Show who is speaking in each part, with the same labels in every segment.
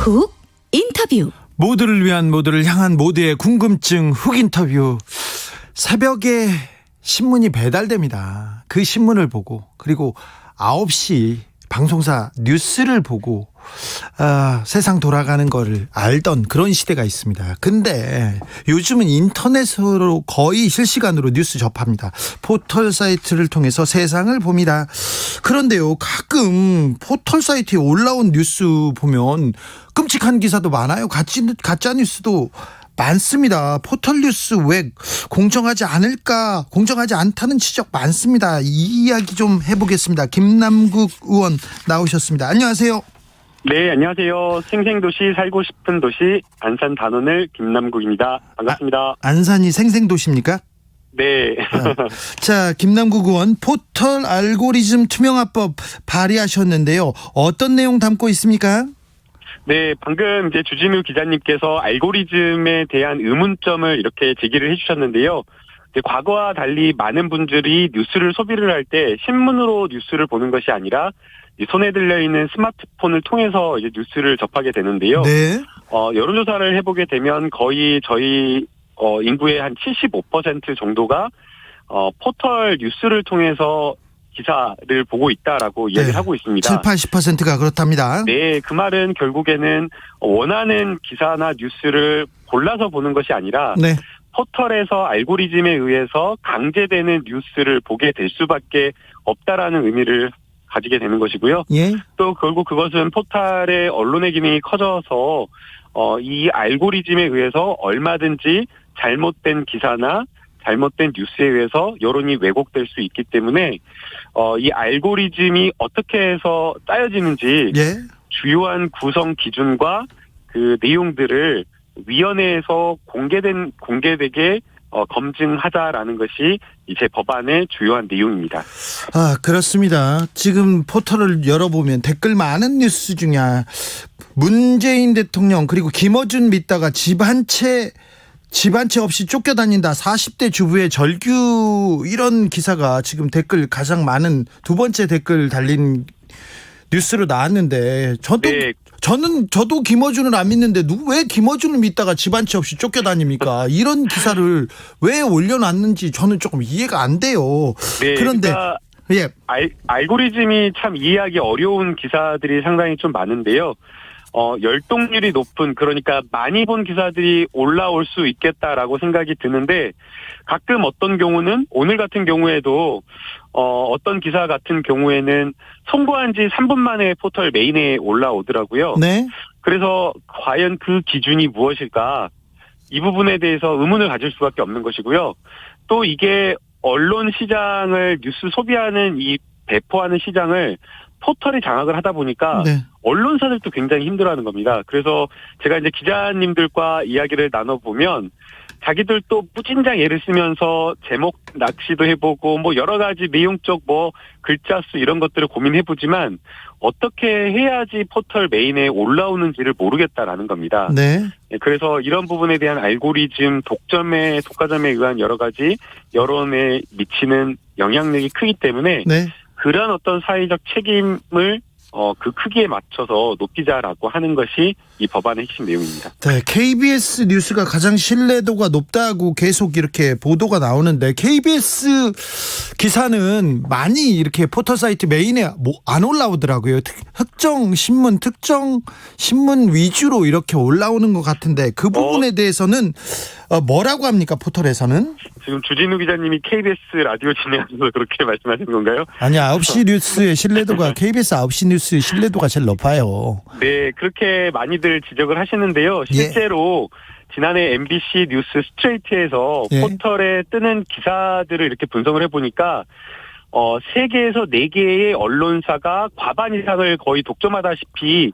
Speaker 1: 훅 인터뷰.
Speaker 2: 모두를 위한, 모두를 향한 모두의 궁금증 훅 인터뷰. 새벽에 신문이 배달됩니다. 그 신문을 보고, 그리고 9시 방송사 뉴스를 보고 세상 돌아가는 거를 알던 그런 시대가 있습니다. 근데 요즘은 인터넷으로 거의 실시간으로 뉴스 접합니다. 포털 사이트를 통해서 세상을 봅니다. 그런데요, 가끔 포털 사이트에 올라온 뉴스 보면 끔찍한 기사도 많아요. 가짜 뉴스도 많습니다. 포털 뉴스 왜 공정하지 않을까, 공정하지 않다는 지적 많습니다. 이 이야기 좀 해보겠습니다. 김남국 의원 나오셨습니다. 안녕하세요.
Speaker 3: 네, 안녕하세요. 생생도시 살고 싶은 도시 안산 단원을 김남국입니다. 반갑습니다.
Speaker 2: 안산이 생생도시입니까?
Speaker 3: 네.
Speaker 2: 자, 김남국 의원, 포털 알고리즘 투명화법 발의하셨는데요. 어떤 내용 담고 있습니까?
Speaker 3: 네, 방금 이제 주진우 기자님께서 알고리즘에 대한 의문점을 이렇게 제기를 해주셨는데요. 이제 과거와 달리 많은 분들이 뉴스를 소비를 할 때 신문으로 뉴스를 보는 것이 아니라 손에 들려있는 스마트폰을 통해서 이제 뉴스를 접하게 되는데요.
Speaker 2: 네.
Speaker 3: 여론조사를 해보게 되면 거의 저희 인구의 한 75% 정도가 포털 뉴스를 통해서 기사를 보고 있다라고 이야기를 하고 있습니다.
Speaker 2: 70-80%가 그렇답니다.
Speaker 3: 네, 그 말은 결국에는 원하는 기사나 뉴스를 골라서 보는 것이 아니라
Speaker 2: 네.
Speaker 3: 포털에서 알고리즘에 의해서 강제되는 뉴스를 보게 될 수밖에 없다라는 의미를 가지게 되는 것이고요.
Speaker 2: 예.
Speaker 3: 또 결국 그것은 포털의 언론의 기능이 커져서 이 알고리즘에 의해서 얼마든지 잘못된 기사나 잘못된 뉴스에 의해서 여론이 왜곡될 수 있기 때문에 이 알고리즘이 어떻게 해서 짜여지는지
Speaker 2: 예.
Speaker 3: 주요한 구성 기준과 그 내용들을 위원회에서 공개되게 검증하자라는 것이 이제 법안의 주요한 내용입니다.
Speaker 2: 그렇습니다. 지금 포털을 열어보면 댓글 많은 뉴스 중에 문재인 대통령 그리고 김어준 믿다가 집 한 채 없이 쫓겨다닌다. 40대 주부의 절규, 이런 기사가 지금 댓글 가장 많은 두 번째 댓글 달린 뉴스로 나왔는데 저도 김어준을 안 믿는데 왜 김어준을 믿다가 집 한 채 없이 쫓겨다닙니까? 이런 기사를 왜 올려놨는지 저는 조금 이해가 안 돼요.
Speaker 3: 네,
Speaker 2: 그런데
Speaker 3: 그러니까
Speaker 2: 예.
Speaker 3: 알고리즘이 참 이해하기 어려운 기사들이 상당히 좀 많은데요. 열동률이 높은, 그러니까 많이 본 기사들이 올라올 수 있겠다라고 생각이 드는데, 가끔 어떤 경우는 오늘 같은 경우에도 어떤 기사 같은 경우에는 송고한 지 3분 만에 포털 메인에 올라오더라고요.
Speaker 2: 네.
Speaker 3: 그래서 과연 그 기준이 무엇일까? 이 부분에 대해서 의문을 가질 수밖에 없는 것이고요. 또 이게 언론 시장을, 뉴스 소비하는 이 배포하는 시장을 포털이 장악을 하다 보니까
Speaker 2: 네.
Speaker 3: 언론사들도 굉장히 힘들어하는 겁니다. 그래서 제가 이제 기자님들과 이야기를 나눠보면 자기들도 무진장 애를 쓰면서 제목 낚시도 해보고 뭐 여러 가지 내용적 글자 수 이런 것들을 고민해보지만 어떻게 해야지 포털 메인에 올라오는지를 모르겠다라는 겁니다.
Speaker 2: 네.
Speaker 3: 그래서 이런 부분에 대한 알고리즘 독과점에 의한 여러 가지 여론에 미치는 영향력이 크기 때문에
Speaker 2: 네.
Speaker 3: 그런 어떤 사회적 책임을 그 크기에 맞춰서 높이자라고 하는 것이 이 법안의 핵심 내용입니다.
Speaker 2: 네, KBS 뉴스가 가장 신뢰도가 높다고 계속 이렇게 보도가 나오는데 KBS 기사는 많이 이렇게 포털 사이트 메인에 안 올라오더라고요. 특정 신문 위주로 이렇게 올라오는 것 같은데 그 부분에 대해서는 뭐라고 합니까, 포털에서는?
Speaker 3: 지금 주진우 기자님이 KBS 라디오 진행하셔서 그렇게 말씀하시는 건가요?
Speaker 2: 아니, 9시 뉴스의 신뢰도가 KBS 9시 뉴스의 신뢰도가 제일 높아요.
Speaker 3: 네, 그렇게 많이들 지적을 하시는데요. 실제로 지난해 MBC 뉴스 스트레이트에서 포털에 뜨는 기사들을 이렇게 분석을 해보니까 3개에서 4개의 언론사가 과반 이상을 거의 독점하다시피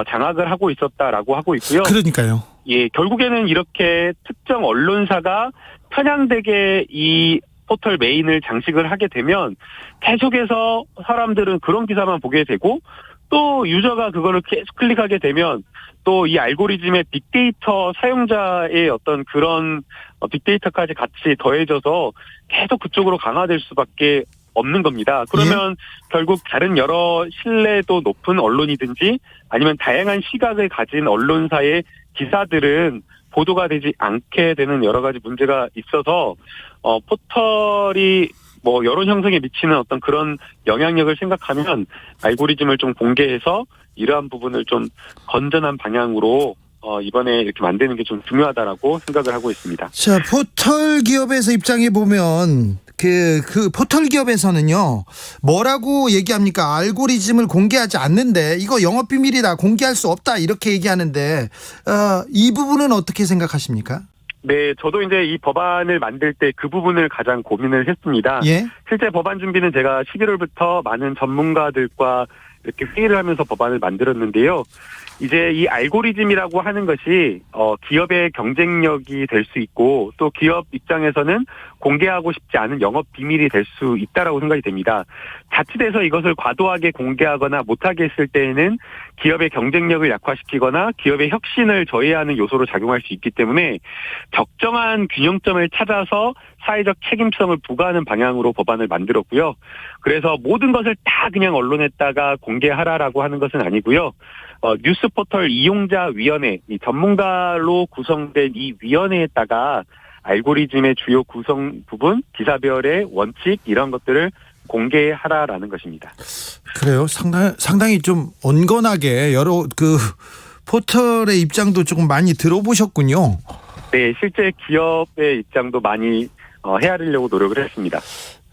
Speaker 3: 장악을 하고 있었다라고 하고 있고요.
Speaker 2: 그러니까요.
Speaker 3: 예, 결국에는 이렇게 특정 언론사가 편향되게 이 포털 메인을 장식을 하게 되면 계속해서 사람들은 그런 기사만 보게 되고 또 유저가 그거를 계속 클릭하게 되면 또 이 알고리즘의 빅데이터 사용자의 어떤 그런 빅데이터까지 같이 더해져서 계속 그쪽으로 강화될 수밖에 없는 겁니다. 그러면 결국 다른 여러 신뢰도 높은 언론이든지 아니면 다양한 시각을 가진 언론사의 기사들은 보도가 되지 않게 되는 여러 가지 문제가 있어서 포털이 뭐 여론 형성에 미치는 어떤 그런 영향력을 생각하면 알고리즘을 좀 공개해서 이러한 부분을 좀 건전한 방향으로 이번에 이렇게 만드는 게 좀 중요하다라고 생각을 하고 있습니다.
Speaker 2: 자, 포털 기업에서 입장에 보면 그 포털 기업에서는요, 뭐라고 얘기합니까? 알고리즘을 공개하지 않는데 이거 영업 비밀이다, 공개할 수 없다, 이렇게 얘기하는데 이 부분은 어떻게 생각하십니까?
Speaker 3: 네, 저도 이제 이 법안을 만들 때 그 부분을 가장 고민을 했습니다.
Speaker 2: 예.
Speaker 3: 실제 법안 준비는 제가 11월부터 많은 전문가들과 이렇게 회의를 하면서 법안을 만들었는데요. 이제 이 알고리즘이라고 하는 것이 기업의 경쟁력이 될 수 있고 또 기업 입장에서는 공개하고 싶지 않은 영업 비밀이 될 수 있다라고 생각이 됩니다. 자칫해서 이것을 과도하게 공개하거나 못하게 했을 때에는 기업의 경쟁력을 약화시키거나 기업의 혁신을 저해하는 요소로 작용할 수 있기 때문에 적정한 균형점을 찾아서 사회적 책임성을 부과하는 방향으로 법안을 만들었고요. 그래서 모든 것을 다 그냥 언론에다가 공개하라라고 하는 것은 아니고요. 뉴스 포털 이용자 위원회, 이 전문가로 구성된 이 위원회에다가 알고리즘의 주요 구성 부분, 기사별의 원칙 이런 것들을 공개하라라는 것입니다.
Speaker 2: 그래요. 상당히 좀 온건하게 여러 포털의 입장도 조금 많이 들어보셨군요.
Speaker 3: 네, 실제 기업의 입장도 많이 헤아리려고 노력을 했습니다.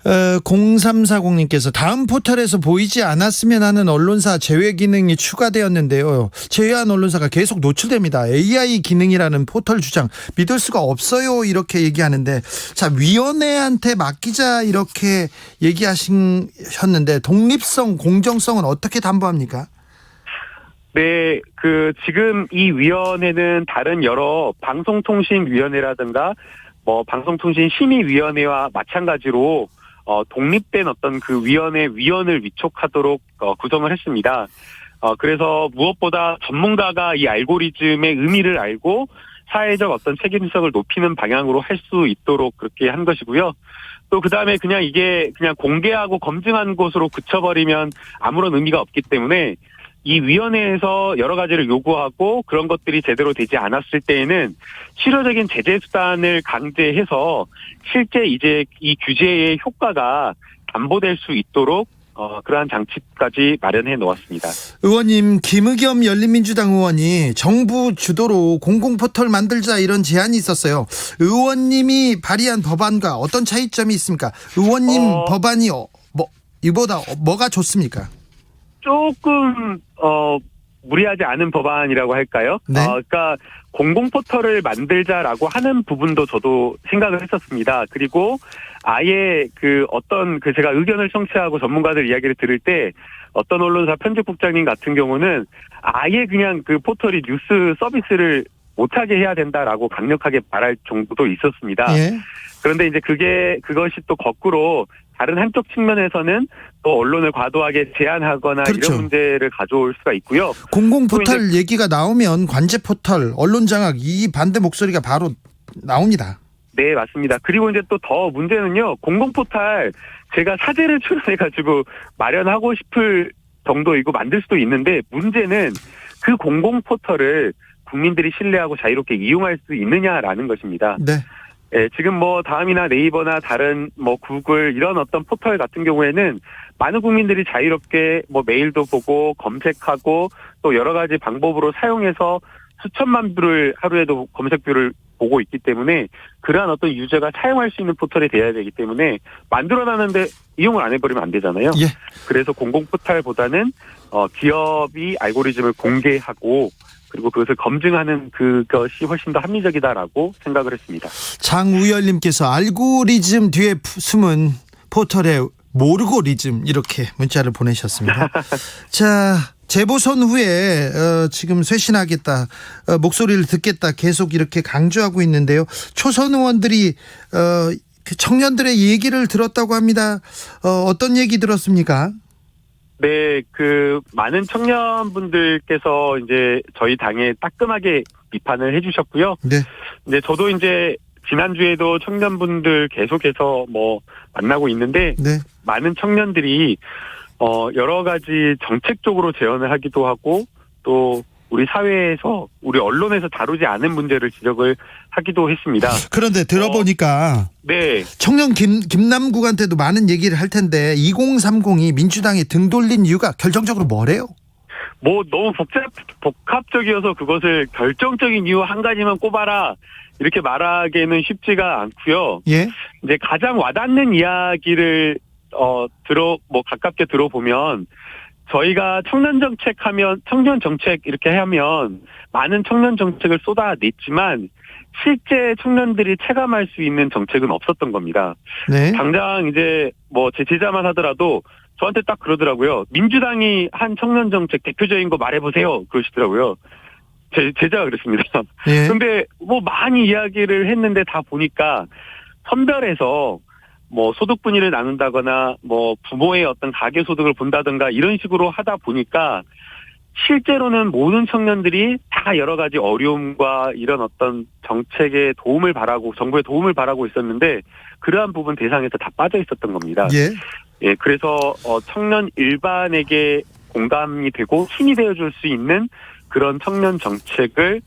Speaker 2: 0340님께서 다음 포털에서 보이지 않았으면 하는 언론사 제외 기능이 추가되었는데요. 제외한 언론사가 계속 노출됩니다. AI 기능이라는 포털 주장 믿을 수가 없어요, 이렇게 얘기하는데, 자, 위원회한테 맡기자 이렇게 얘기하셨는데 독립성, 공정성은 어떻게 담보합니까?
Speaker 3: 네, 지금 이 위원회는 다른 여러 방송통신위원회라든가 방송통신심의위원회와 마찬가지로 독립된 어떤 그 위원회 위원을 위촉하도록 구성을 했습니다. 그래서 무엇보다 전문가가 이 알고리즘의 의미를 알고 사회적 어떤 책임성을 높이는 방향으로 할 수 있도록 그렇게 한 것이고요. 또 그다음에 그냥 이게 그냥 공개하고 검증한 것으로 그쳐버리면 아무런 의미가 없기 때문에 이 위원회에서 여러 가지를 요구하고 그런 것들이 제대로 되지 않았을 때에는 실효적인 제재 수단을 강제해서 실제 이제 이 규제의 효과가 담보될 수 있도록 그러한 장치까지 마련해 놓았습니다.
Speaker 2: 의원님, 김의겸 열린민주당 의원이 정부 주도로 공공포털 만들자 이런 제안이 있었어요. 의원님이 발의한 법안과 어떤 차이점이 있습니까? 의원님 법안이 이보다 뭐가 좋습니까?
Speaker 3: 조금 무리하지 않은 법안이라고 할까요?
Speaker 2: 네.
Speaker 3: 그러니까 공공포털을 만들자라고 하는 부분도 저도 생각을 했었습니다. 그리고 아예 제가 의견을 청취하고 전문가들 이야기를 들을 때 어떤 언론사 편집국장님 같은 경우는 아예 그냥 그 포털이 뉴스 서비스를 못하게 해야 된다라고 강력하게 말할 정도도 있었습니다.
Speaker 2: 예.
Speaker 3: 그런데 이제 그것이 또 거꾸로 다른 한쪽 측면에서는 또 언론을 과도하게 제한하거나
Speaker 2: 그렇죠.
Speaker 3: 이런 문제를 가져올 수가 있고요.
Speaker 2: 공공포털 얘기가 나오면 관제포털, 언론장악, 이 반대 목소리가 바로 나옵니다.
Speaker 3: 네, 맞습니다. 그리고 이제 또 더 문제는요. 공공포털 제가 사재를 출연해가지고 마련하고 싶을 정도이고 만들 수도 있는데 문제는 그 공공포털을 국민들이 신뢰하고 자유롭게 이용할 수 있느냐라는 것입니다.
Speaker 2: 네.
Speaker 3: 예, 지금 다음이나 네이버나 다른 구글 이런 어떤 포털 같은 경우에는 많은 국민들이 자유롭게 메일도 보고 검색하고 또 여러 가지 방법으로 사용해서 수천만 뷰를 하루에도 검색뷰를 보고 있기 때문에 그러한 어떤 유저가 사용할 수 있는 포털이 돼야 되기 때문에 만들어놨는데 이용을 안 해버리면 안 되잖아요.
Speaker 2: 예.
Speaker 3: 그래서 공공포털보다는 기업이 알고리즘을 공개하고 그리고 그것을 검증하는 그것이 훨씬 더 합리적이다라고 생각을 했습니다.
Speaker 2: 장우열님께서 알고리즘 뒤에 숨은 포털의 모르고리즘, 이렇게 문자를 보내셨습니다. 자, 재보선 후에 지금 쇄신하겠다, 목소리를 듣겠다 계속 이렇게 강조하고 있는데요. 초선 의원들이 청년들의 얘기를 들었다고 합니다. 어떤 얘기 들었습니까?
Speaker 3: 네, 많은 청년분들께서 이제 저희 당에 따끔하게 비판을 해주셨고요.
Speaker 2: 네.
Speaker 3: 이제 저도 이제 지난주에도 청년분들 계속해서 만나고 있는데
Speaker 2: 네.
Speaker 3: 많은 청년들이 여러 가지 정책적으로 제언을 하기도 하고 또 우리 사회에서 우리 언론에서 다루지 않은 문제를 지적을 하기도 했습니다.
Speaker 2: 그런데 들어보니까
Speaker 3: 네.
Speaker 2: 청년 김남국한테도 많은 얘기를 할 텐데 2030이 민주당에 등 돌린 이유가 결정적으로 뭐래요?
Speaker 3: 너무 복합적이어서 그것을 결정적인 이유 한 가지만 꼽아라 이렇게 말하기에는 쉽지가 않고요.
Speaker 2: 예.
Speaker 3: 이제 가장 와닿는 이야기를 가깝게 들어보면 저희가 청년 정책 이렇게 하면 많은 청년 정책을 쏟아냈지만 실제 청년들이 체감할 수 있는 정책은 없었던 겁니다.
Speaker 2: 네.
Speaker 3: 당장 이제 제 제자만 하더라도 저한테 딱 그러더라고요. 민주당이 한 청년 정책 대표적인 거 말해보세요. 그러시더라고요. 제자가 그랬습니다.
Speaker 2: 예.
Speaker 3: 근데 많이 이야기를 했는데 다 보니까 선별해서 소득 분위를 나눈다거나 부모의 어떤 가계 소득을 본다든가 이런 식으로 하다 보니까 실제로는 모든 청년들이 다 여러 가지 어려움과 이런 어떤 정책의 도움을 바라고 정부의 도움을 바라고 있었는데 그러한 부분 대상에서 다 빠져 있었던 겁니다. 예, 그래서 청년 일반에게 공감이 되고 힘이 되어줄 수 있는 그런 청년 정책을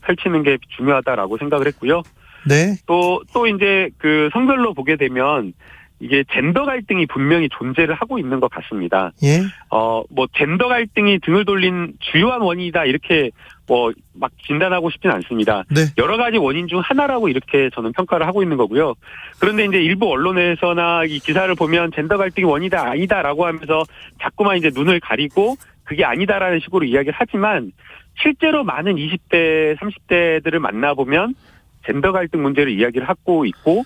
Speaker 3: 펼치는 게 중요하다라고 생각을 했고요.
Speaker 2: 네.
Speaker 3: 또 이제 그 성별로 보게 되면 이게 젠더 갈등이 분명히 존재를 하고 있는 것 같습니다.
Speaker 2: 예.
Speaker 3: 젠더 갈등이 등을 돌린 주요한 원인이다 이렇게 막 진단하고 싶지는 않습니다.
Speaker 2: 네.
Speaker 3: 여러 가지 원인 중 하나라고 이렇게 저는 평가를 하고 있는 거고요. 그런데 이제 일부 언론에서나 이 기사를 보면 젠더 갈등이 원인이다 아니다라고 하면서 자꾸만 이제 눈을 가리고 그게 아니다라는 식으로 이야기를 하지만 실제로 많은 20대, 30대들을 만나보면 젠더 갈등 문제를 이야기를 하고 있고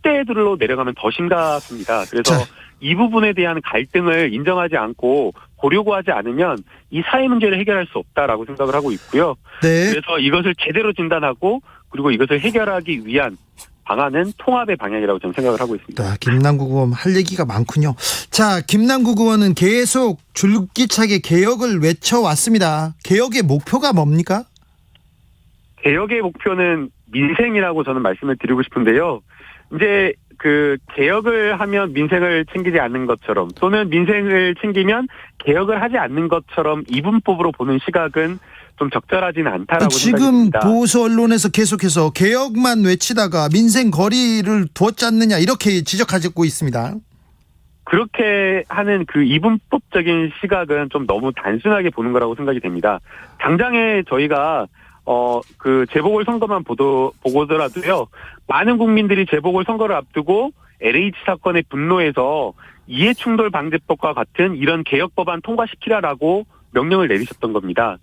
Speaker 3: 10대들로 내려가면 더 심각합니다. 그래서 이 부분에 대한 갈등을 인정하지 않고 보려고 하지 않으면 이 사회 문제를 해결할 수 없다라고 생각을 하고 있고요.
Speaker 2: 네.
Speaker 3: 그래서 이것을 제대로 진단하고 그리고 이것을 해결하기 위한 방안은 통합의 방향이라고 저는 생각을 하고 있습니다.
Speaker 2: 김남국 의원 할 얘기가 많군요. 자, 김남국 의원은 계속 줄기차게 개혁을 외쳐왔습니다. 개혁의 목표가 뭡니까?
Speaker 3: 개혁의 목표는 민생이라고 저는 말씀을 드리고 싶은데요. 이제 그 개혁을 하면 민생을 챙기지 않는 것처럼 또는 민생을 챙기면 개혁을 하지 않는 것처럼 이분법으로 보는 시각은 좀 적절하지는 않다라고
Speaker 2: 지금
Speaker 3: 생각합니다.
Speaker 2: 보수 언론에서 계속해서 개혁만 외치다가 민생 거리를 두었지 않느냐 이렇게 지적하고 있습니다.
Speaker 3: 그렇게 하는 그 이분법적인 시각은 좀 너무 단순하게 보는 거라고 생각이 됩니다. 당장에 저희가 그 재보궐선거만 보고더라도요, 많은 국민들이 재보궐선거를 앞두고 LH 사건의 분노에서 이해충돌방지법과 같은 이런 개혁법안 통과시키라라고 명령을 내리셨던 겁니다.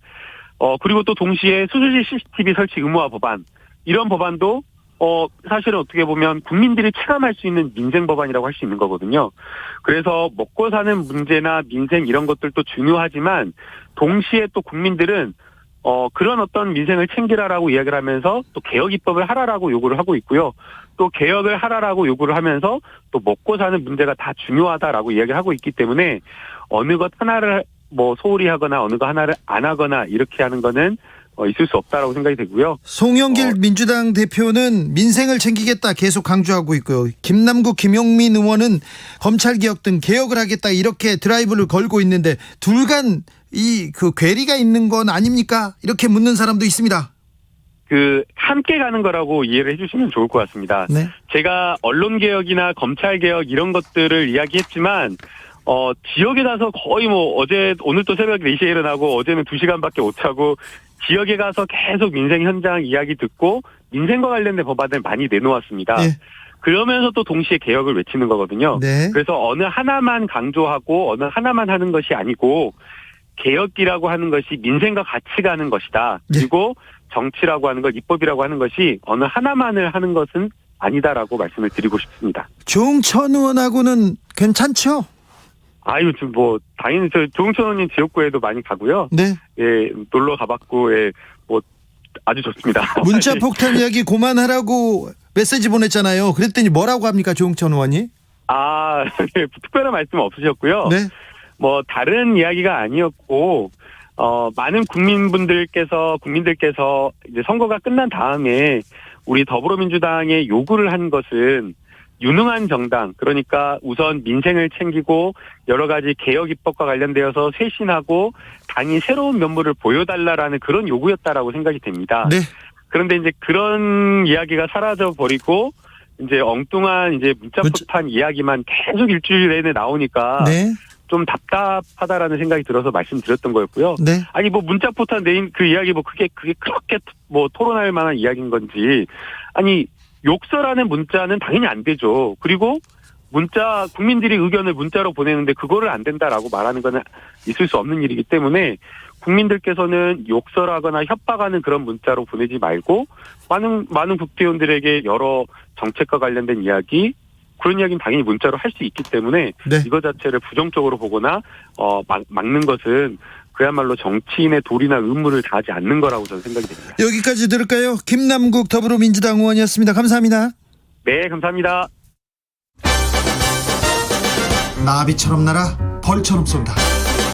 Speaker 3: 그리고 또 동시에 수수지 CCTV 설치 의무화 법안, 이런 법안도 사실은 어떻게 보면 국민들이 체감할 수 있는 민생 법안이라고 할 수 있는 거거든요. 그래서 먹고 사는 문제나 민생 이런 것들도 중요하지만 동시에 또 국민들은 그런 어떤 민생을 챙기라라고 이야기를 하면서 또 개혁 입법을 하라라고 요구를 하고 있고요. 또 개혁을 하라라고 요구를 하면서 또 먹고 사는 문제가 다 중요하다라고 이야기를 하고 있기 때문에 어느 것 하나를 소홀히 하거나 어느 것 하나를 안 하거나 이렇게 하는 거는 있을 수 없다라고 생각이 되고요.
Speaker 2: 송영길 민주당 대표는 민생을 챙기겠다 계속 강조하고 있고요. 김남국, 김용민 의원은 검찰개혁 등 개혁을 하겠다 이렇게 드라이브를 걸고 있는데 둘 간 그 괴리가 있는 건 아닙니까? 이렇게 묻는 사람도 있습니다.
Speaker 3: 함께 가는 거라고 이해를 해주시면 좋을 것 같습니다.
Speaker 2: 네.
Speaker 3: 제가 언론개혁이나 검찰개혁 이런 것들을 이야기했지만 지역에 가서 거의 오늘 또 새벽 4시에 일어나고 어제는 2시간밖에 못 자고 지역에 가서 계속 민생 현장 이야기 듣고 민생과 관련된 법안을 많이 내놓았습니다.
Speaker 2: 네.
Speaker 3: 그러면서 또 동시에 개혁을 외치는 거거든요.
Speaker 2: 네.
Speaker 3: 그래서 어느 하나만 강조하고 어느 하나만 하는 것이 아니고 개혁이라고 하는 것이 민생과 같이 가는 것이다. 그리고 정치라고 하는 것, 입법이라고 하는 것이 어느 하나만을 하는 것은 아니다라고 말씀을 드리고 싶습니다.
Speaker 2: 조응천 의원하고는 괜찮죠?
Speaker 3: 당연히 조응천 의원님 지역구에도 많이 가고요.
Speaker 2: 네.
Speaker 3: 예, 놀러 가봤고, 예, 아주 좋습니다.
Speaker 2: 문자 폭탄 이야기 그만하라고 메시지 보냈잖아요. 그랬더니 뭐라고 합니까, 조응천 의원이?
Speaker 3: 네, 특별한 말씀 없으셨고요.
Speaker 2: 네.
Speaker 3: 다른 이야기가 아니었고, 많은 국민들께서 이제 선거가 끝난 다음에 우리 더불어민주당의 요구를 한 것은 유능한 정당, 그러니까 우선 민생을 챙기고 여러 가지 개혁 입법과 관련되어서 쇄신하고 당이 새로운 면모를 보여달라라는 그런 요구였다라고 생각이 됩니다.
Speaker 2: 네.
Speaker 3: 그런데 이제 그런 이야기가 사라져 버리고 이제 엉뚱한 이제 문자포탄 이야기만 계속 일주일 내내 나오니까
Speaker 2: 네.
Speaker 3: 좀 답답하다라는 생각이 들어서 말씀드렸던 거였고요.
Speaker 2: 네.
Speaker 3: 아니 뭐 문자포탄 내인 그 이야기 뭐 그게 그렇게 뭐 토론할 만한 이야기인 건지, 아니 욕설하는 문자는 당연히 안 되죠. 그리고 문자 국민들이 의견을 문자로 보내는데 그거를 안 된다라고 말하는 거는 있을 수 없는 일이기 때문에 국민들께서는 욕설하거나 협박하는 그런 문자로 보내지 말고 많은 국회의원들에게 여러 정책과 관련된 이야기, 그런 이야기는 당연히 문자로 할 수 있기 때문에
Speaker 2: 네.
Speaker 3: 이거 자체를 부정적으로 보거나 막는 것은 그야말로 정치인의 도리나 의무를 다하지 않는 거라고 저는 생각이 됩니다.
Speaker 2: 여기까지 들을까요? 김남국 더불어민주당 의원이었습니다. 감사합니다.
Speaker 3: 네, 감사합니다.
Speaker 2: 나비처럼 날아 벌처럼 쏜다.